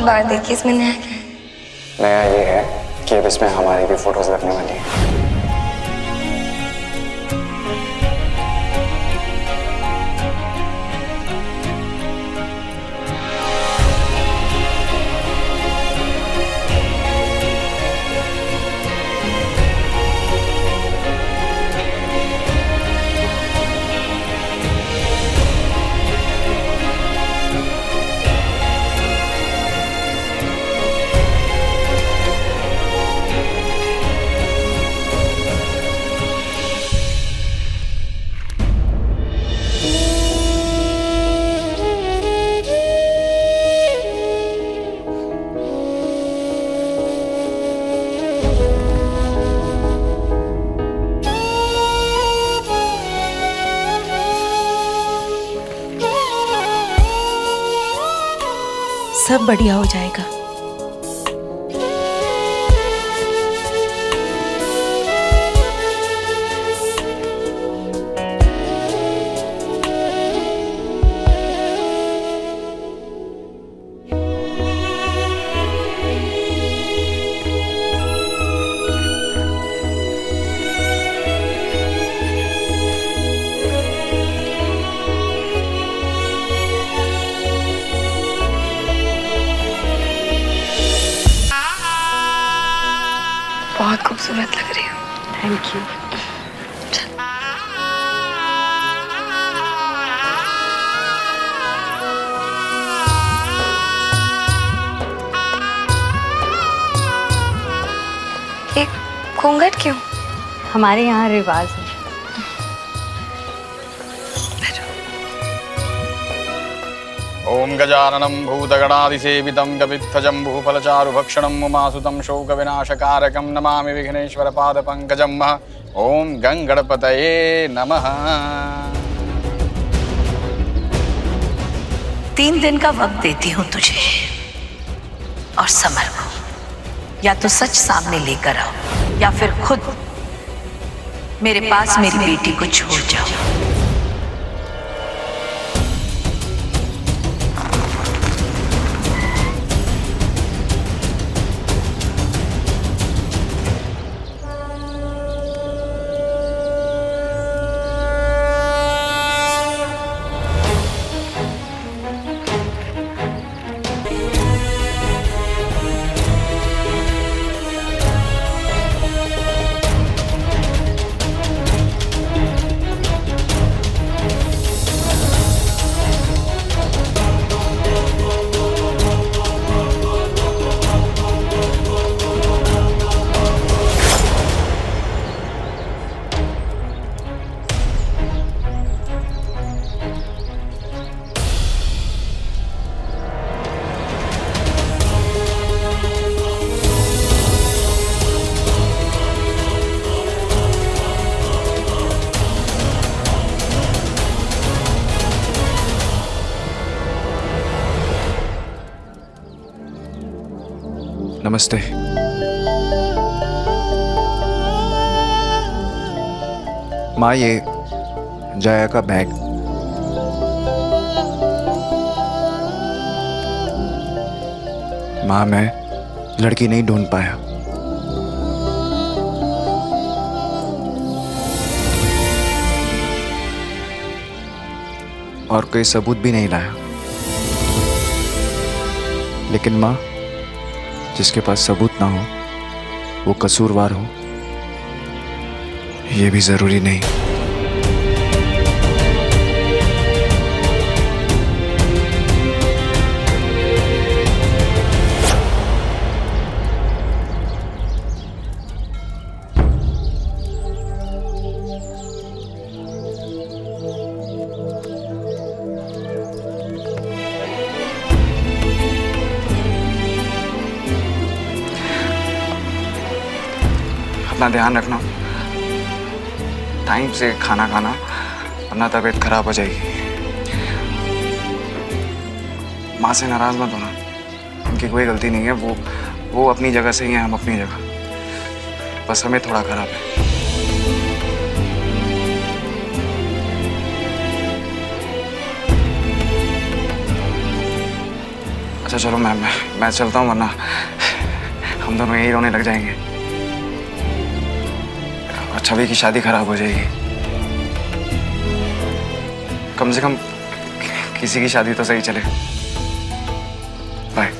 बार देखी, इसमें नया क्या है? नया ये है कि अब इसमें हमारी भी फोटोज लगने वाली है। सब बढ़िया हो जाएगा। बहुत खूबसूरत लग रही हो। Thank you. ये घूंघट क्यों? हमारे यहाँ रिवाज है। ओम गजाननं भूतगणादिसेवितं कपित्थजम्बूफलचारुभक्षणं उमासुतं शोकविनाशकारकं नमामि विघ्नेश्वरपादपङ्कजं। ओम गंगणपतये नमः। 3 दिन का वक्त देती हूँ तुझे और समर को, या तो सच सामने लेकर आओ या फिर खुद मेरे पास मेरी बेटी को छोड़ जाओ। नमस्ते। माँ, ये जया का बैग। माँ, मैं लड़की नहीं ढूंढ पाया। और कोई सबूत भी नहीं लाया। लेकिन माँ, जिसके पास सबूत ना हो वो कसूरवार हो, ये भी जरूरी नहीं। अपना ध्यान रखना, टाइम से खाना खाना, वरना तबीयत खराब हो जाएगी। माँ से नाराज मत होना, उनकी कोई गलती नहीं है। वो अपनी जगह सही है, हम अपनी जगह। बस हमें थोड़ा खराब है। अच्छा चलो मैं चलता हूँ, वरना हम दोनों यही रोने लग जाएंगे और छवि की शादी खराब हो जाएगी। कम से कम किसी की शादी तो सही चले। बाय।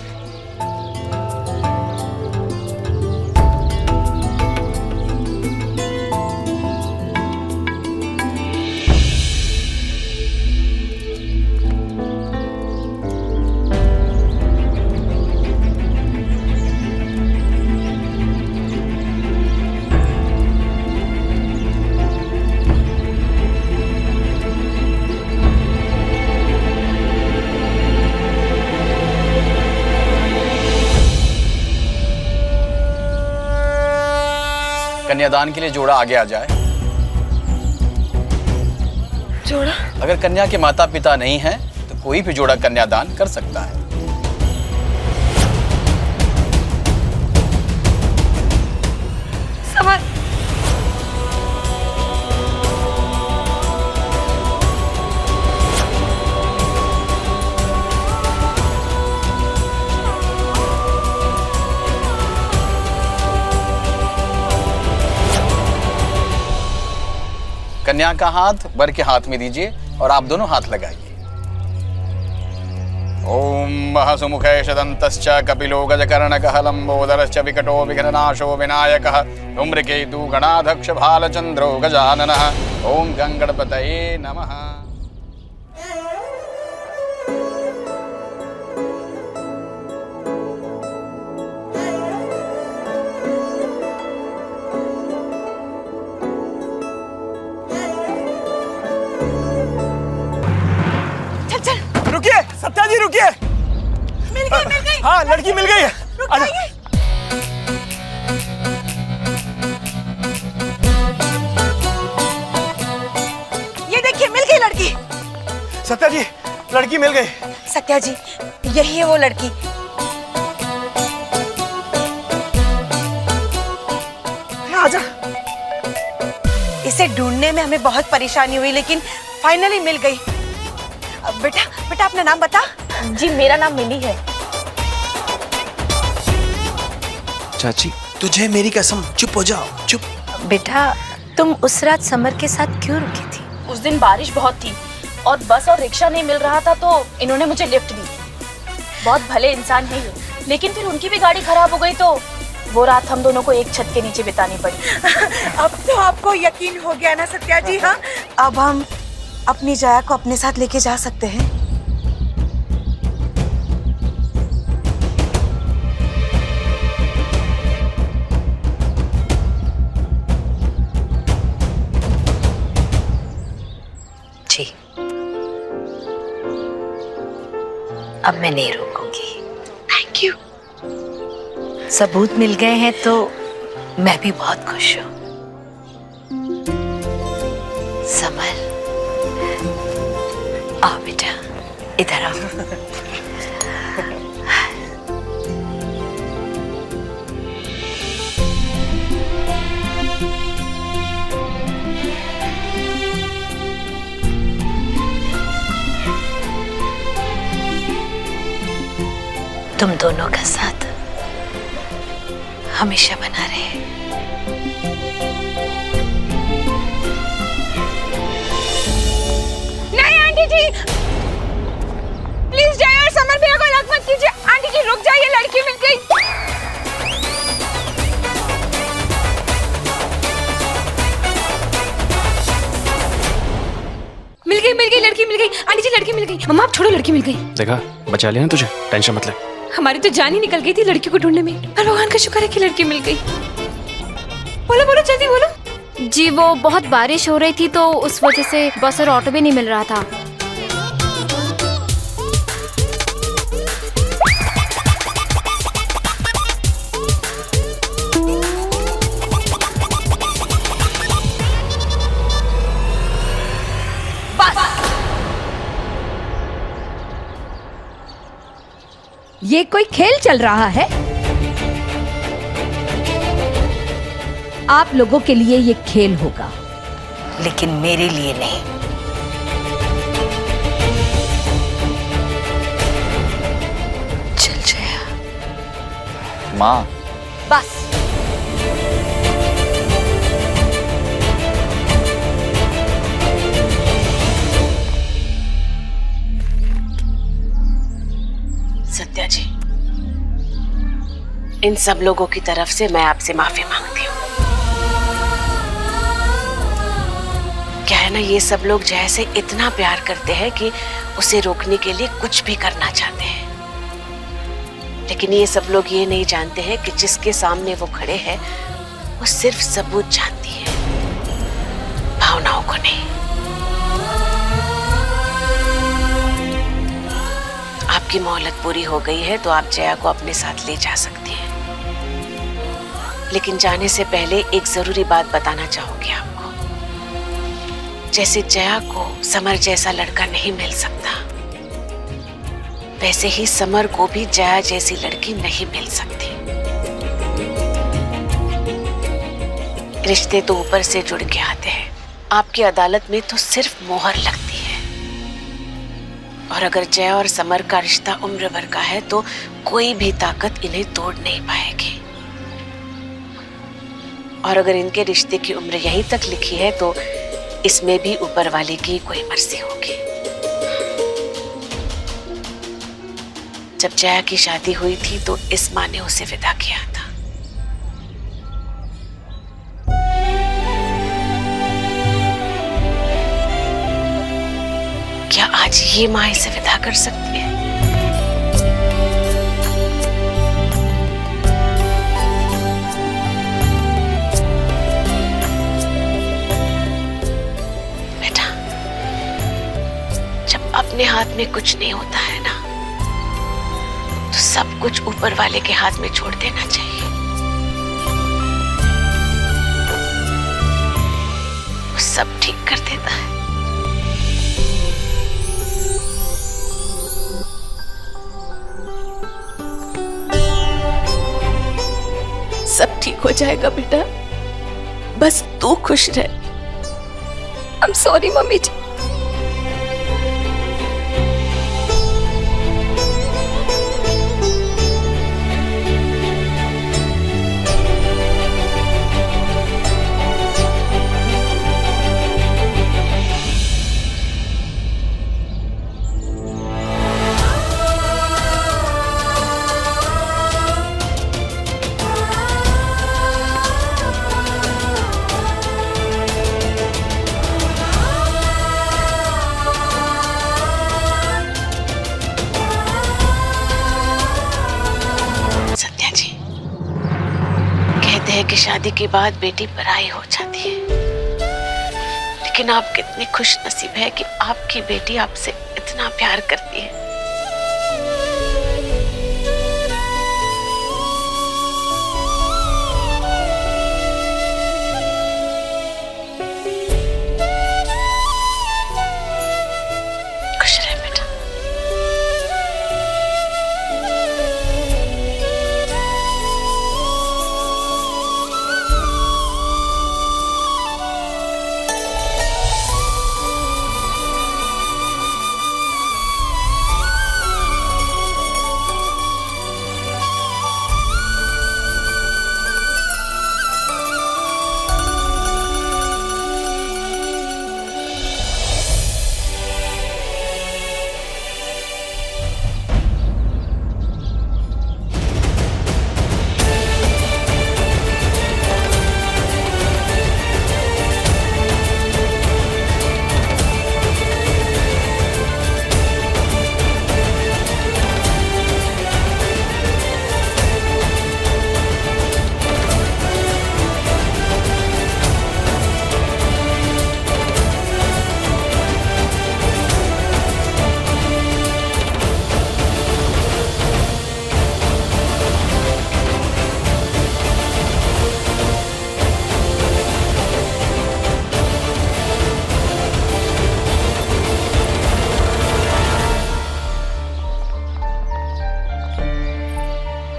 कन्यादान के लिए जोड़ा आगे आ जाए। जोड़ा? अगर कन्या के माता पिता नहीं हैं तो कोई भी जोड़ा कन्यादान कर सकता है। समर, कन्या का हाथ वर के हाथ में दीजिए और आप दोनों हाथ लगाइए। ओम महसुमुखेश दन्तश्च कपिलो गजकर्णकः लंबोदरश्च विकटो विघ्ननाशो विनायकः धूम्रकेतु गणाध्यक्ष भालचंद्रो गजाननः। ओम गंगणपतये नमः। रुकिए सत्या जी, रुकिए। मिल गई। हाँ, लड़की मिल गई है। ये देखिए, मिल गई लड़की। सत्या जी, लड़की मिल गई। सत्या जी, यही है वो लड़की। आजा। इसे ढूंढने में हमें बहुत परेशानी हुई, लेकिन फाइनली मिल गई। बेटा अपना नाम बता। जी, मेरा नाम मिली है। चाची, तुझे मेरी कसम, चुप हो जाओ, चुप। बेटा, तुम उस रात समर के साथ क्यों रुकी थी? उस दिन बारिश बहुत थी और बस और रिक्शा नहीं मिल रहा था, तो इन्होंने मुझे लिफ्ट दी। बहुत भले इंसान है ये, लेकिन फिर उनकी भी गाड़ी खराब हो गई, तो वो रात हम दोनों को एक छत के नीचे बितानी पड़ी। अब तो आपको यकीन हो गया ना सत्या जी? हाँ, अब हम अपनी जया को अपने साथ लेके जा सकते हैं। जी, अब मैं नहीं रोकूंगी। Thank you. सबूत मिल गए हैं तो मैं भी बहुत खुश हूँ। समर, आओ बेटा, इधर आओ। तुम दोनों का साथ हमेशा बना रहे। नहीं आंटी जी, प्लीज जय और समर भैया को अलग मत कीजिए। आंटी जी रुक जाइए, लड़की मिल गई। मिल गई लड़की मिल गई। आंटी जी लड़की मिल गई। मम्मा आप छोड़ो, लड़की मिल गई। देखा, बचा लिया ना तुझे, टेंशन मत ले। हमारी तो जान ही निकल गई थी लड़की को ढूंढने में, पर भगवान का शुक्र है कि लड़की मिल गई। बोलो बोलो जल्दी बोलो। जी, वो बहुत बारिश हो रही थी तो उस वजह से बस और ऑटो भी नहीं मिल रहा था। ये कोई खेल चल रहा है? आप लोगों के लिए ये खेल होगा, लेकिन मेरे लिए नहीं। माँ। बस। सत्या जी, इन सब लोगों की तरफ से मैं आपसे माफी मांगती हूँ। क्या है ना, ये सब लोग जय से इतना प्यार करते हैं कि उसे रोकने के लिए कुछ भी करना चाहते हैं, लेकिन ये सब लोग ये नहीं जानते हैं कि जिसके सामने वो खड़े हैं वो सिर्फ सबूत जानती है, भावनाओं को नहीं। आपकी मोहलत पूरी हो गई है तो आप जया को अपने साथ ले जा सकती हैं, लेकिन जाने से पहले एक जरूरी बात बताना चाहूंगी आपको। जैसे जया को समर जैसा लड़का नहीं मिल सकता, वैसे ही समर को भी जया जैसी लड़की नहीं मिल सकती। रिश्ते तो ऊपर से जुड़ के आते हैं, आपकी अदालत में तो सिर्फ मोहर लगती है। और अगर जया और समर का रिश्ता उम्र भर का है तो कोई भी ताकत इन्हें तोड़ नहीं पाएगी। और अगर इनके रिश्ते की उम्र यहीं तक लिखी है तो इसमें भी ऊपर वाले की कोई मर्जी होगी। जब जया की शादी हुई थी तो इस माँ ने उसे विदा किया था। क्या आज ये माँ इसे विदा कर सकती है? बेटा, जब अपने हाथ में कुछ नहीं होता है ना, तो सब कुछ ऊपर वाले के हाथ में छोड़ देना चाहिए। वो सब ठीक कर देता है। सब ठीक हो जाएगा बेटा, बस तू खुश रह। I'm sorry मम्मी जी। कि शादी के बाद बेटी पराई हो जाती है, लेकिन आप कितने खुश नसीब है कि आपकी बेटी आपसे इतना प्यार करती है। खुश रहे बेटा।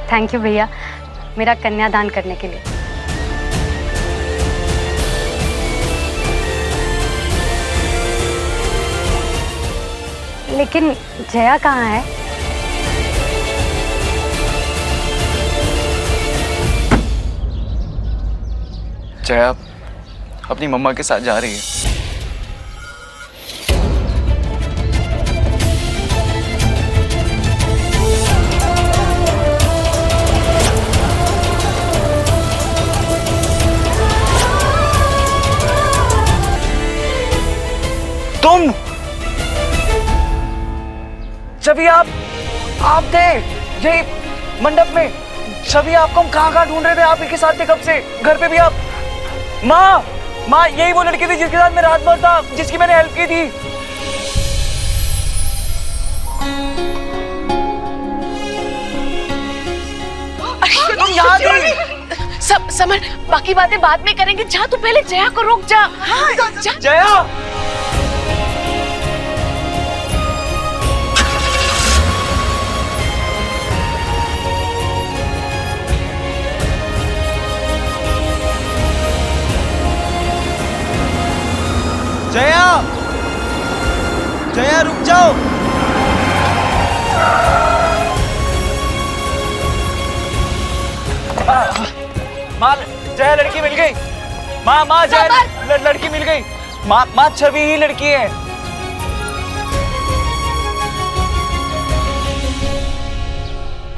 थैंक यू भैया मेरा कन्यादान करने के लिए। लेकिन जया कहाँ है? जया अपनी मम्मा के साथ जा रही है। तुम जब आप थे यही मंडप में, छवि आपको हम कहाँ ढूंढ रहे थे, आप ही के साथ थे कब से, घर पे भी आप। माँ यही वो लड़की थी जिसके साथ मैं रात भर था, जिसकी मैंने हेल्प की थी। तुम यहाँ थी। समर, बाकी बातें बाद में करेंगे, जा तू पहले जया को रोक जा। हाँ, जा। जया जया, जया रुक जाओ। माँ जया लड़की मिल गई। माँ जया लड़की मिल गई। माँ छवि ही लड़की है।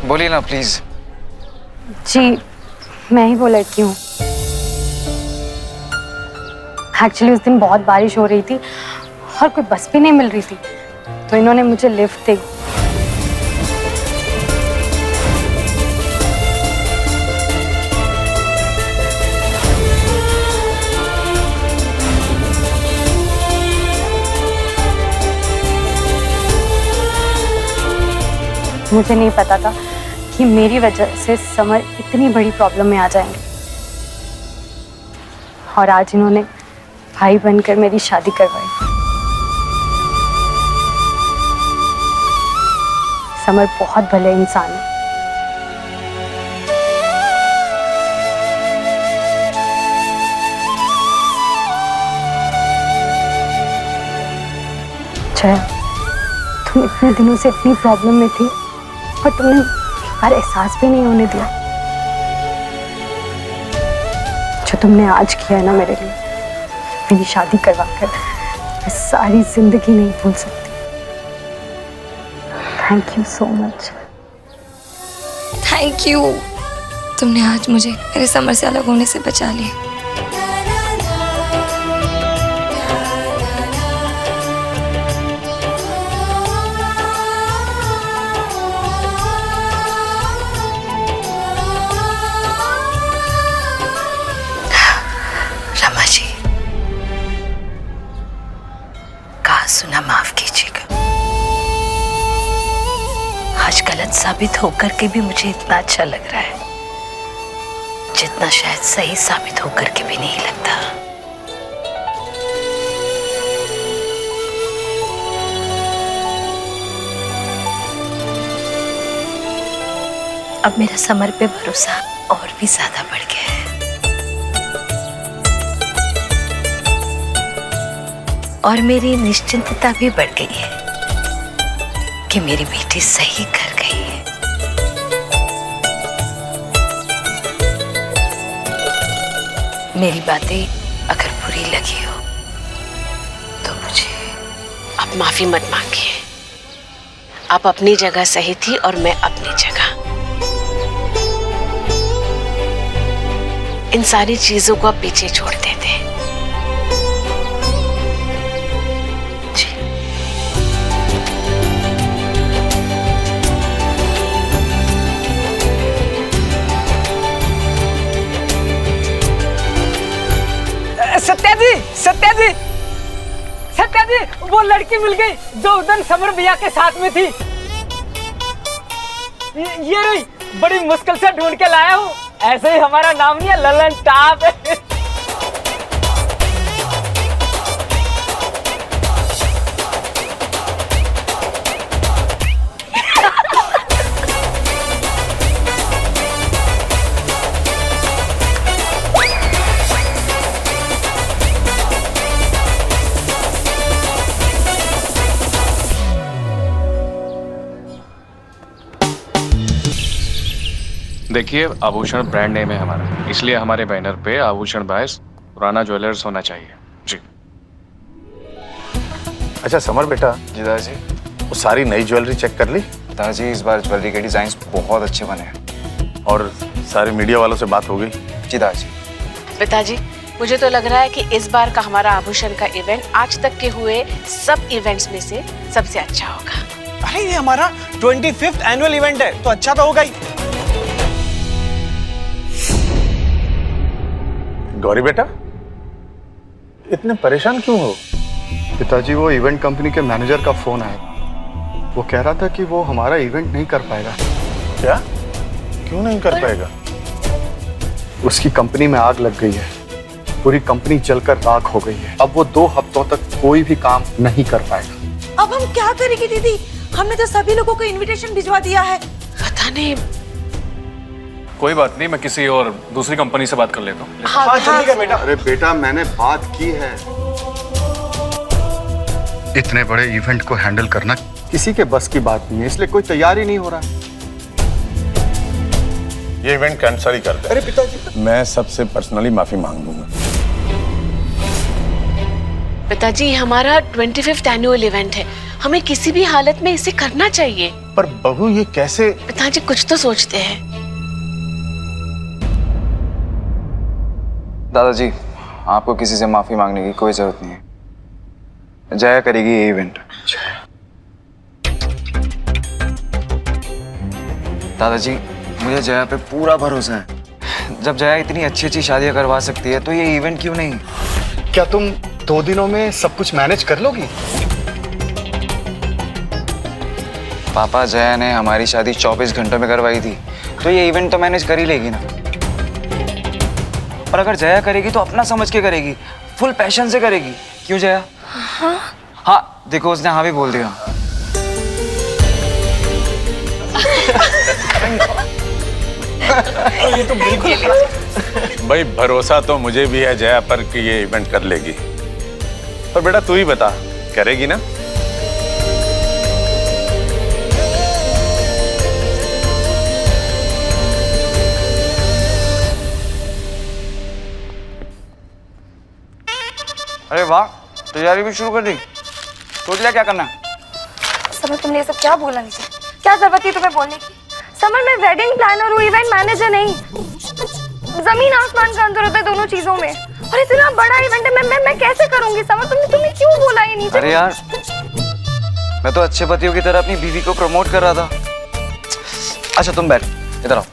बोलिए ना प्लीज। जी मैं ही वो लड़की हूँ। एक्चुअली उस दिन बहुत बारिश हो रही थी और कोई बस भी नहीं मिल रही थी, तो इन्होंने मुझे लिफ्ट दी। मुझे नहीं पता था कि मेरी वजह से समर इतनी बड़ी प्रॉब्लम में आ जाएंगे, और आज इन्होंने भाई बनकर मेरी शादी करवाई। समर बहुत भले इंसान है। जया, तुम इतने दिनों से इतनी प्रॉब्लम में थी और तुमने एक बार एहसास भी नहीं होने दिया। जो तुमने आज किया है ना मेरे लिए, मेरी शादी करवा कर, मैं सारी जिंदगी नहीं भूल सकती। Thank you so much. Thank you, तुमने आज मुझे मेरे समर से अलग होने से बचा लिया। रमा जी, कहा सुना माफ कीजिएगा। आज गलत साबित होकर के भी मुझे इतना अच्छा लग रहा है जितना शायद सही साबित होकर के भी नहीं लगता। अब मेरा समर पे भरोसा और भी ज्यादा बढ़ गया है, और मेरी निश्चिंतता भी बढ़ गई है कि मेरी बेटी सही कर गई है। मेरी बातें अगर बुरी लगी हो तो मुझे आप माफी मत मांगिए। आप अपनी जगह सही थी और मैं अपनी जगह। इन सारी चीजों को आप पीछे छोड़ देते। सत्या जी, वो लड़की मिल गई जो उधर समर भैया के साथ में थी। ये रही, बड़ी मुश्किल से ढूंढ के लाया हूँ। ऐसे ही हमारा नाम नहीं है, ललन टाप है। देखिए, आभूषण ब्रांड नेम है हमारा, इसलिए हमारे बैनर पे आभूषण बायस पुराना ज्वेलर्स होना चाहिए जी। अच्छा समर बेटा, जी दादाजी। वो सारी नई ज्वेलरी चेक कर ली? दादाजी इस बार ज्वेलरी के डिजाइन बहुत अच्छे बने हैं। और सारे मीडिया वालों से बात हो गई? जी दादाजी। पिताजी, मुझे तो लग रहा है कि इस बार का हमारा आभूषण का इवेंट आज तक के हुए सब इवेंट्स में से सबसे अच्छा होगा। अरे ये हमारा 25th एनुअल इवेंट है, तो अच्छा तो होगा ही। गौरी बेटा, इतने परेशान क्यों हो? पिताजी, वो इवेंट कंपनी के मैनेजर का फोन आया। वो कह रहा था कि वो हमारा इवेंट नहीं कर पाएगा। क्या? क्यों नहीं कर पाएगा? उसकी कंपनी में आग लग गई है, पूरी कंपनी जलकर राख हो गई है। अब वो 2 हफ्तों तक कोई भी काम नहीं कर पाएगा। अब हम क्या करेंगे दीदी? हमने तो सभी लोगों को इनविटेशन भिजवा दिया है। पता नहीं। कोई बात नहीं, मैं किसी और दूसरी कंपनी से बात कर लेता हूँ। हाँ जल्दी कर बेटा। अरे बेटा, मैंने बात की है। इतने बड़े इवेंट को हैंडल करना किसी के बस की बात नहीं है, इसलिए कोई तैयारी नहीं हो रहा है। ये इवेंट कैंसिल ही कर दे। अरे पिताजी, मैं सबसे पर्सनली माफी मांग लूंगा। पिताजी, ये हमारा 25th एनुअल इवेंट है, हमें किसी भी हालत में इसे करना चाहिए। पर बहू, ये कैसे? पिताजी कुछ तो सोचते हैं। दादाजी, आपको किसी से माफी मांगने की कोई जरूरत नहीं है। जया करेगी ये इवेंट। दादाजी, मुझे जया पे पूरा भरोसा है। जब जया इतनी अच्छी अच्छी शादियां करवा सकती है तो ये इवेंट क्यों नहीं? क्या तुम 2 दिनों में सब कुछ मैनेज कर लोगी? पापा, जया ने हमारी शादी 24 घंटों में करवाई थी, तो ये इवेंट तो मैनेज कर ही लेगी ना। और अगर जया करेगी तो अपना समझ के करेगी, फुल पैशन से करेगी। क्यों जया? हाँ देखो, उसने हाँ भी बोल दिया। ये तो बिल्कुल। भाई, भरोसा तो मुझे भी है जया पर कि ये इवेंट कर लेगी। पर बेटा तू ही बता, करेगी ना? अरे वाह, तैयारी भी शुरू कर दी। सोच लिया क्या करना है? समर, तुमने ये सब क्या बोला मुझे? क्या जरूरत थी तुम्हें बोलने की? समर, मैं वेडिंग प्लानर हूँ, इवेंट मैनेजर नहीं। जमीन आसमान का अंतर होता है दोनों चीजों में। और इतना बड़ा इवेंट है, मैं कैसे करूंगी? समर, तुमने क्यों बोला ये नीचे? अरे यार, मैं तो अच्छे पतियों की तरह अपनी बीवी को प्रमोट कर रहा था। अच्छा तुम बैठ, इधर आओ।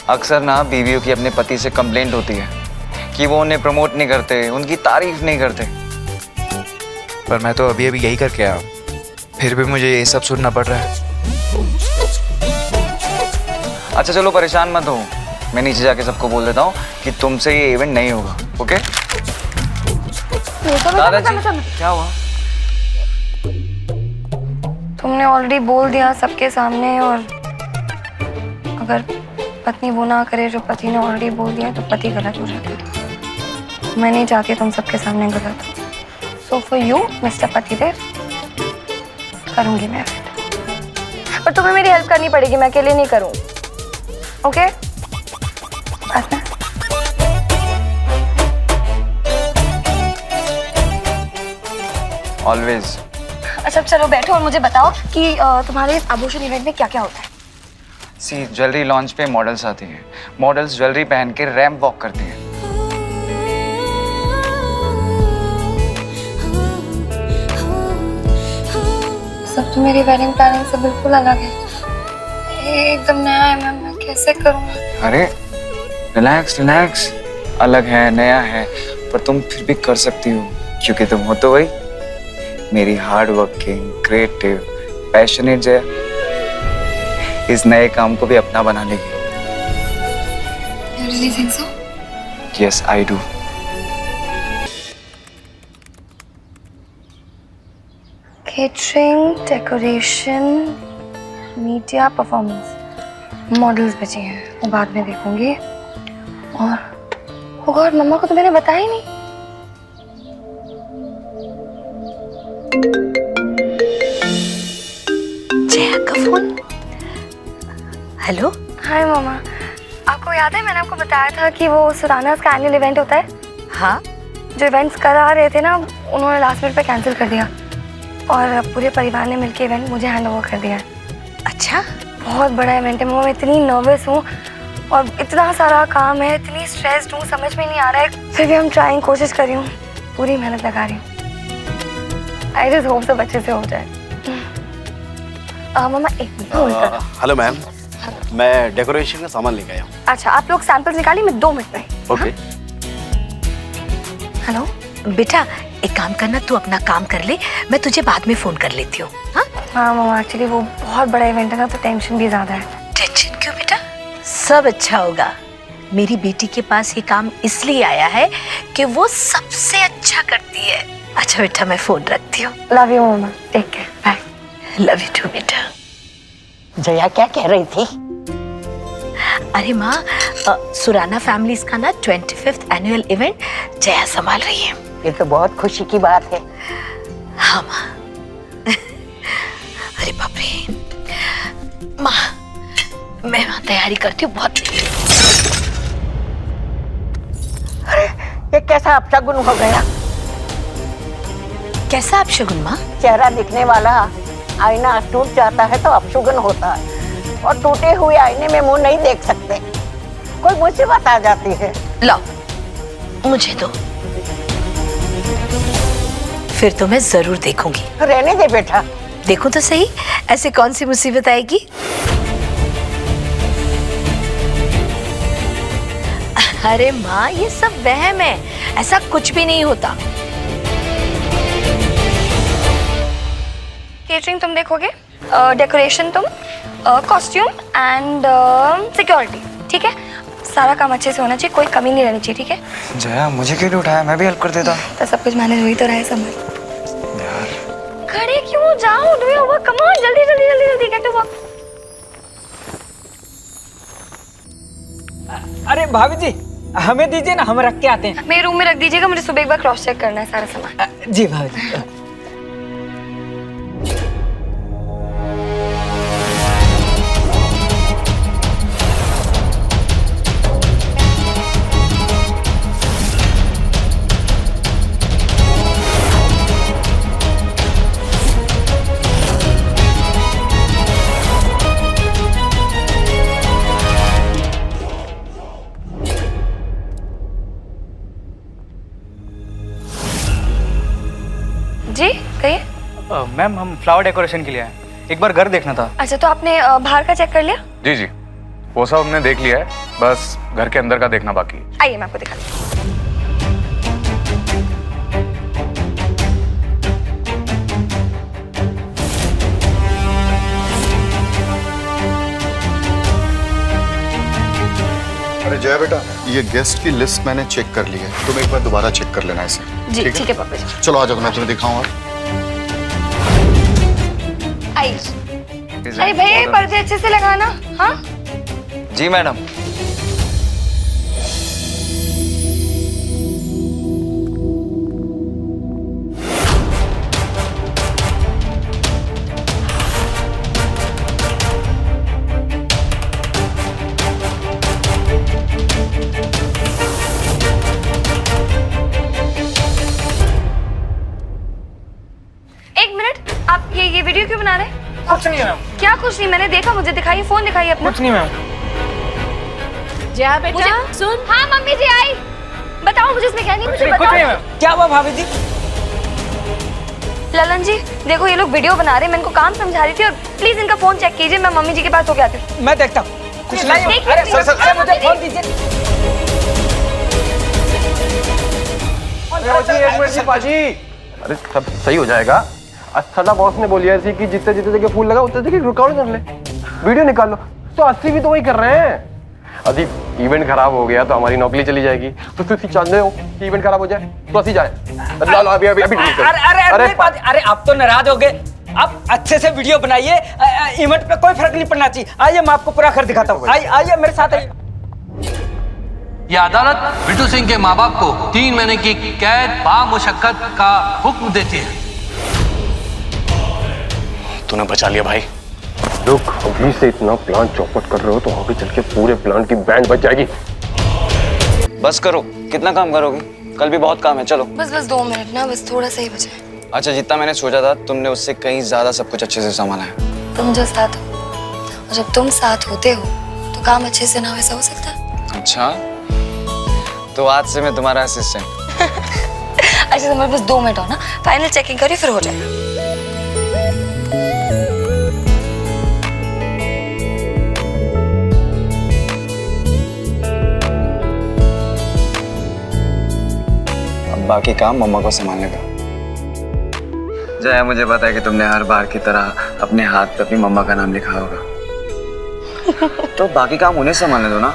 अक्सर ना बीवियों की अपने पति से कंप्लेंट होती है कि वो उन्हें प्रमोट नहीं करते, उनकी तारीफ नहीं करते। पर मैं तो अभी यही करके आया, फिर भी मुझे ये सब सुनना पड़ रहा है। अच्छा चलो, परेशान मत हो, मैं नीचे जाके सबको बोल देता हूँ कि तुमसे ये इवेंट नहीं होगा। ओके? दादाजी, क्या हुआ? तुमने ऑलरेडी बोल दिया सबके सामने, और अगर पत्नी वो ना करे जो पति ने ऑलरेडी बोल दिया तो पति गलत हो जाता है। मैं नहीं चाहती तुम सबके सामने गलत हो। सो फॉर यू मिस्टर पतिदेव, करूंगी मैं, पर तुम्हें मेरी हेल्प करनी पड़ेगी, मैं अकेले नहीं करूँ। ओके? ऑलवेज। अच्छा चलो बैठो और मुझे बताओ कि तुम्हारे आभूषण इवेंट में क्या क्या होता है? सी, ज्वेलरी लॉन्च पे मॉडल्स आती हैं। मॉडल्स ज्वेलरी पहन के रैंप वॉक करती हैं। सब तो मेरी वेडिंग प्लानिंग से बिल्कुल अलग है, एकदम नया है। मैं कैसे करूँगा? अरे रिलैक्स रिलैक्स, अलग है, नया है, पर तुम फिर भी कर सकती हो, क्योंकि तुम हो तो वही मेरी hard working, creative, passionate Jaya. इस नए काम को भी अपना बना लेगी। You really think so? Yes, I do. Catering, decoration, media, performance, models बचे हैं, वो बाद में देखूंगी। और मम्मा को तो मैंने बताया ही नहीं। जया का फोन। हेलो। हाय मामा, आपको याद है मैंने आपको बताया था कि वो सुराना का एनुअल इवेंट होता है? हाँ। जो इवेंट्स करा रहे थे ना, उन्होंने लास्ट मिनट पे कैंसिल कर दिया और पूरे परिवार ने मिलकर इवेंट मुझे हैंड ओवर कर दिया। अच्छा। बहुत बड़ा इवेंट है, मैं इतनी नर्वस हूँ और इतना सारा काम है, इतनी स्ट्रेस्ड हूँ, समझ में नहीं आ रहा है। फिर भी हम ट्राइंग कोशिश कर रही हूँ, पूरी मेहनत लगा रही हूँ। आई जस्ट होप सब अच्छे से हो जाए। मामा एक मिनट। हेलो मैम, मैं डेकोरेशन का सामान लेके आया हूँ। अच्छा, आप लोग सैंपल्स निकालिए, मैं 2 मिनट में। ओके। हेलो बेटा, एक काम करना, तू अपना काम कर ले, मैं तुझे बाद में फोन कर लेती हूँ। हाँ मामा, एक्चुअली वो बहुत बड़ा इवेंट है ना, तो टेंशन भी ज्यादा है। टेंशन क्यों बेटा, सब अच्छा होगा। मेरी बेटी के पास ये काम इसलिए आया है कि वो सबसे अच्छा करती है। अच्छा बेटा, मैं फोन रखती हूँ। लव यू मामा, take care, bye. Love you too बेटा। जया क्या कह रही थी? अरे माँ, सुराना फैमिलीज का ना 25th एनुअल इवेंट जया संभाल रही है। ये तो बहुत खुशी की बात है। हाँ माँ। अरे बाप रे माँ, मैं वहाँ तैयारी करती हूँ, बहुत। अरे ये कैसा अपशगुन हो गया? कैसा अपशगुन माँ? चेहरा दिखने वाला आईना टूट जाता है तो अपशगुन होता है, और टूटे हुए आईने में मुंह नहीं देख सकते, कोई मुसीबत आ जाती है। लाओ मुझे दो, फिर तो मैं जरूर देखूंगी। रहने दे बेटा। देखो तो सही, ऐसे कौन सी मुसीबत आएगी? अरे माँ, ये सब वहम है, ऐसा कुछ भी नहीं होता। केटरिंग तुम देखोगे, डेकोरेशन तुम, कॉस्ट्यूम एंड सिक्योरिटी, ठीक है? सारा काम अच्छे से होना चाहिए, कोई कमी नहीं रहनी चाहिए, ठीक है? जया, मुझे क्यों नहीं उठाया? मैं भी हेल्प कर देता। तो सब कुछ मैनेज हो ही तो रहा है समझ। यार खड़े क्यों, जाओ, do your work, come on, जल्दी जल्दी जल्दी जल्दी, गेट टू वर्क। अरे भाभी जी, हमें दीजिए ना, हम रख के आते हैं। मेरे रूम में रख दीजिएगा, मुझे सुबह एक बार क्रॉस चेक करना है सारा सामान। जी भाभी जी। जी कहिए। मैम, हम फ्लावर डेकोरेशन के लिए आए, एक बार घर देखना था। अच्छा, तो आपने बाहर का चेक कर लिया? जी जी, वो सब हमने देख लिया है, बस घर के अंदर का देखना बाकी है। आइए मैं आपको दिखाती हूँ। अरे जया बेटा, ये गेस्ट की लिस्ट मैंने चेक कर ली है, तुम एक बार दोबारा चेक कर लेना इसे। जी ठीक है पापा जी। चलो आ जाओ, मैं तुम्हें दिखाऊंगा। अरे भैया, ये पर्दे अच्छे से लगाना। हाँ जी मैडम। आप ये वीडियो क्यों बना रहे हैं? कुछ नहीं मैम। क्या कुछ नहीं? मैंने देखा, मुझे दिखाइए, फोन दिखाइए अपना। कुछ नहीं मैम। जा बेटा, सुन। हाँ मम्मी जी आई। बताओ मुझे इसमें क्या नहीं, मुझे कुछ नहीं मैम। क्या हुआ भाभी जी? ललन जी देखो, ये लोग वीडियो बना रहे हैं, मैं इनको काम समझा रही थी, और प्लीज इनका फोन चेक कीजिए, मैं मम्मी जी के पास होके आती हूँ। मैं देखता हूँ। कुछ नहीं। अरे सर, मुझे फोन दीजिए। एक मिनट पाजी। अरे सब सही हो जाएगा। अस्सला बॉस ने बोली ऐसी कि जितने जितने जगह फूल लगा उतने जगह रिकॉर्ड कर ले, वीडियो निकाल लो। तो 80 भी तो वही कर रहे हैं। अभी इवेंट खराब हो गया तो हमारी नौकरी चली जाएगी, तो तुम चाहते हो कि इवेंट खराब हो जाए तो ऐसी जाए। लो अभी अभी अभी अरे आप तो नाराज हो गए। आप अच्छे से वीडियो बनाइए, इवेंट पे कोई फर्क नहीं पड़ना चाहिए। आइए मैं आपको पूरा घर दिखाता हूँ। आइए मेरे साथ आइए। यह अदालत बिट्टू सिंह के माँ बाप को 3 महीने की कैद बामुशक्कत का हुक्म देती है। तूने बचा लिया भाई। लोग अभी से इतना प्लान चौपट कर रहे हो तो आगे चल के पूरे प्लान की बैंड बच जाएगी। बस करो, कितना काम करोगी? कल भी बहुत काम है, चलो। बस 2 मिनट ना, बस थोड़ा सा ही बचा है। अच्छा, जितना मैंने सोचा था तुमने उससे कहीं ज्यादा सब कुछ अच्छे से संभाला है। तुम जो साथ हो और जब तुम साथ होते हो तो काम अच्छे से ना वैसा हो सकता है। अच्छा, तो आज से मैं तुम्हारा असिस्टेंट। अच्छा तुम्हारे बस 2 मिनट हो ना, फाइनल चेकिंग करिए फिर हो जाएगा। बाकी काम मम्मा को संभालने दो। जया, मुझे पता है कि तुमने हर बार की तरह अपने हाथ पे अपनी मम्मा का नाम लिखा होगा, तो बाकी काम उन्हें संभालने दो ना।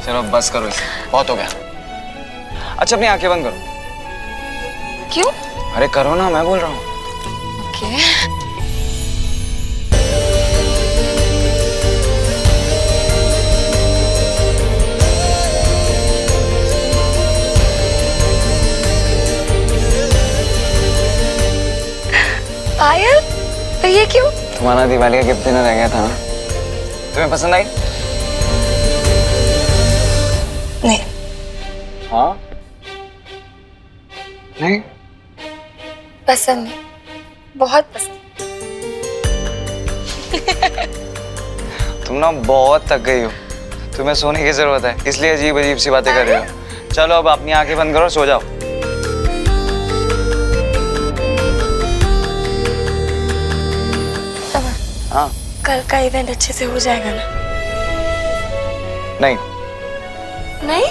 चलो बस करो इसे, बहुत हो गया। अच्छा, अपनी आंखें बंद करो। क्यों? अरे करो ना, मैं बोल रहा हूँ। ओके। पायल, पर ये क्यों? तुम्हारा दिवाली का गिफ्ट देना रह गया था ना, तुम्हें पसंद आई? नहीं। हाँ? नहीं? पसंद नहीं, बहुत पसंद। तुम ना बहुत थक गई हो, तुम्हें सोने की जरूरत है, इसलिए अजीब अजीब सी बातें कर रहे हो। चलो अब अपनी आंखें बंद करो, सो जाओ। हाँ, कल का इवेंट अच्छे से हो जाएगा ना? नहीं। नहीं?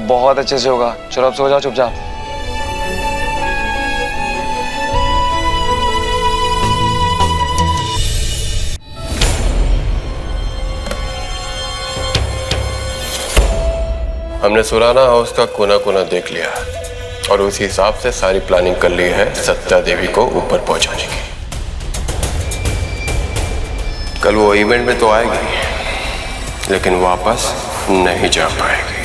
बहुत अच्छे से होगा। चलो अब सो जाओ चुपचाप। हमने सुराना हाउस का कोना कोना देख लिया और उसी हिसाब से सारी प्लानिंग कर ली है सत्या देवी को ऊपर पहुंचाने की। कल वो इवेंट में तो आएगी लेकिन वापस नहीं जा पाएगी।